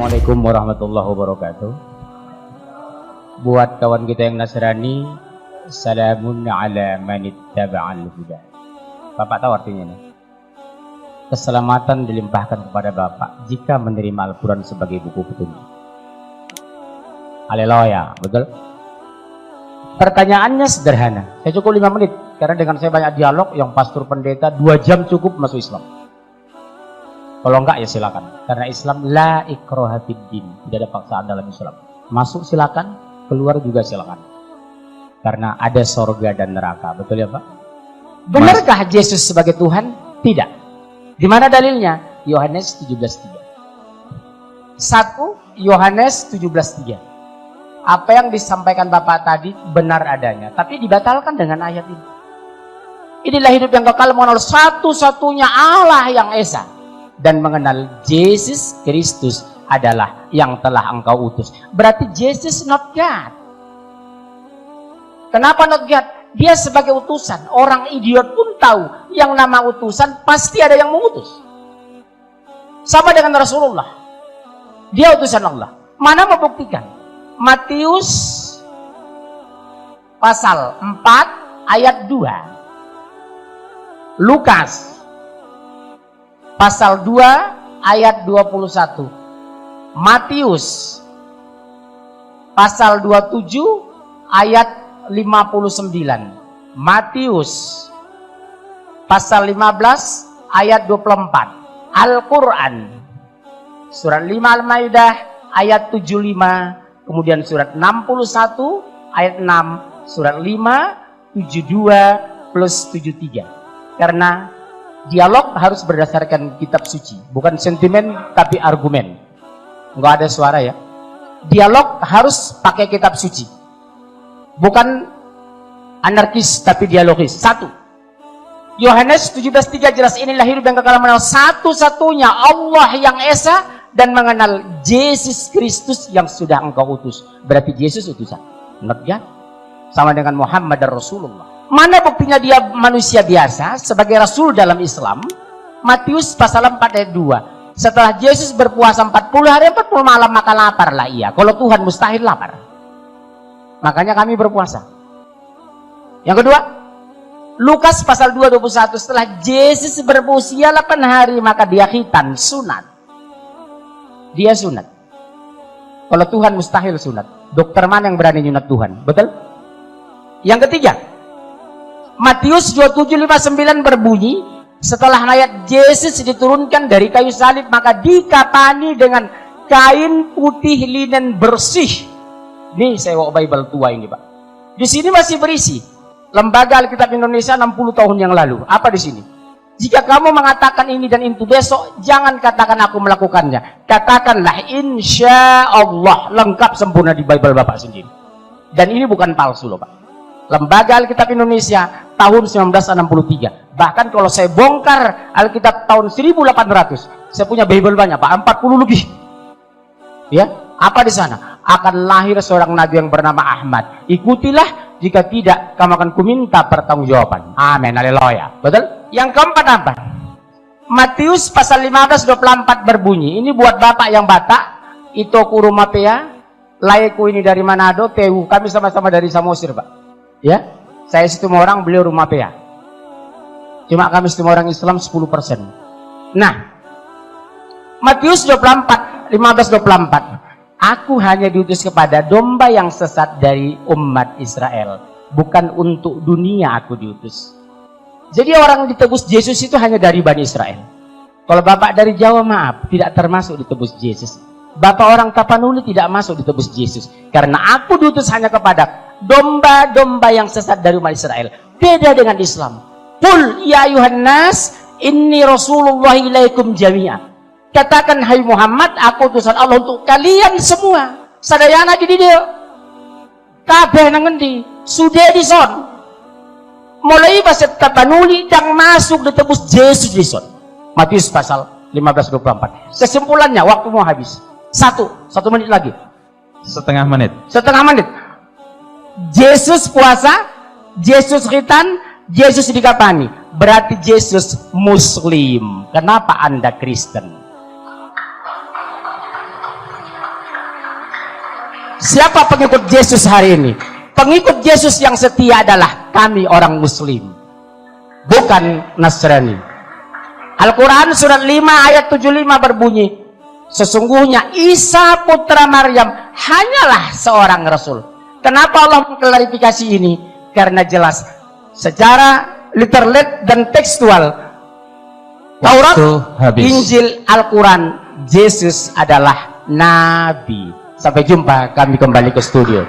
Assalamualaikum warahmatullahi wabarakatuh. Buat kawan kita yang Nasrani, salamun ala manittaba'al huda. Bapak tahu artinya ini? Keselamatan dilimpahkan kepada Bapak jika menerima Al-Quran sebagai buku petunjuk. Haleluya, betul? Pertanyaannya sederhana. Saya cukup 5 menit karena dengan saya banyak dialog, yang pastor pendeta 2 jam cukup masuk Islam. Kalau enggak ya silakan. Karena Islam la ikraha fid din, tidak ada paksaan dalam Islam. Masuk silakan, keluar juga silakan. Karena ada sorga dan neraka, betul ya Pak? Benarkah Yesus sebagai Tuhan? Tidak. Di mana dalilnya? Yohanes 17:3. 1 Yohanes 17:3. Apa yang disampaikan Bapak tadi benar adanya, tapi dibatalkan dengan ayat ini. Inilah hidup yang kekal, mengenal satu-satunya Allah yang Esa dan mengenal Yesus Kristus adalah yang telah engkau utus. Berarti Yesus not God. Kenapa not God? Dia sebagai utusan. Orang idiot pun tahu yang nama utusan pasti ada yang mengutus. Sama dengan Rasulullah. Dia utusan Allah. Mana membuktikan? Matius pasal 4 ayat 2. Lukas pasal 2 ayat 21. Matius pasal 27 ayat 59. Matius pasal 15 ayat 24. Al-Quran surat 5 Al-Maidah ayat 75, kemudian surat 61 ayat 6, surat 5 72 plus 73. Karena dialog harus berdasarkan kitab suci, bukan sentimen tapi argumen. Enggak ada suara ya. Dialog harus pakai kitab suci, bukan anarkis tapi dialogis. 1 Yohanes 17:3 jelas, inilah hidup yang kekal, mengenal satu-satunya Allah yang Esa dan mengenal Yesus Kristus yang sudah engkau utus. Berarti Yesus utusan, not God. Sama dengan Muhammad dan Rasulullah. Mana buktinya dia manusia biasa sebagai Rasul dalam Islam? Matius pasal 4 ayat 2. Setelah Yesus berpuasa 40 hari 40 malam, maka laparlah ia. Kalau Tuhan mustahil lapar. Makanya kami berpuasa. Yang kedua, Lukas pasal 2:21. Setelah Yesus berusia 8 hari, maka dia khitan, sunat. Dia sunat. Kalau Tuhan mustahil sunat. Dokter mana yang berani nyunat Tuhan? Betul? Yang ketiga, Matius 27:59 berbunyi, setelah ayat Yesus diturunkan dari kayu salib, maka dikapani dengan kain putih linen bersih. Ini sewa Bible tua ini Pak. Di sini masih berisi Lembaga Alkitab Indonesia 60 tahun yang lalu. Apa di sini? Jika kamu mengatakan ini dan itu besok, jangan katakan aku melakukannya. Katakanlah insya Allah, lengkap sempurna di Bible Bapak sendiri. Dan ini bukan palsu loh Pak. Lembaga Alkitab Indonesia tahun 1963. Bahkan kalau saya bongkar Alkitab tahun 1800, saya punya Bible banyak Pak, 40 lebih. Ya, apa di sana? Akan lahir seorang nabi yang bernama Ahmad. Ikutilah, jika tidak kamu akan kuminta pertanggungjawaban. Amin, haleluya. Betul? Yang keempat apa? Matius pasal 15:24 berbunyi, ini buat Bapak yang Batak, itu kurumapea, laiku ini dari Manado, Tewu, kami sama-sama dari Samosir Pak. Ya, saya Situmorang orang, beliau Rumapea. Cuma kami Situmorang orang Islam 10%. Nah, Matius 15:24. Aku hanya diutus kepada domba yang sesat dari umat Israel. Bukan untuk dunia aku diutus. Jadi orang ditebus Yesus itu hanya dari Bani Israel. Kalau Bapak dari Jawa, maaf, tidak termasuk ditebus Yesus. Bapak orang Tapanuli tidak masuk ditebus Yesus. Karena aku diutus hanya kepada domba-domba yang sesat dari umat Israel. Beda dengan Islam. Qul ya ayuhan nas inni rasulullah ilaikum jami'ah. Katakan hai Muhammad, aku utusan Allah untuk kalian semua. Sadayana di dia. Kabeh nang endi? Sudah dison. Mulai bahasa Tapanuli yang masuk ditebus Yesus dison. Matius pasal 15:24. Kesimpulannya waktu mau habis. Satu menit lagi. Setengah menit. Yesus puasa, Yesus khitan, Yesus dikapani. Berarti Yesus Muslim. Kenapa Anda Kristen? Siapa pengikut Yesus hari ini? Pengikut Yesus yang setia adalah kami orang Muslim, bukan Nasrani. Al-Quran surat 5 ayat 75 berbunyi, sesungguhnya Isa putra Maryam hanyalah seorang rasul. Kenapa Allah mengklarifikasi ini? Karena jelas secara literal dan tekstual, Taurat, Injil, Al-Quran, Yesus adalah Nabi. Sampai jumpa, kami kembali ke studio.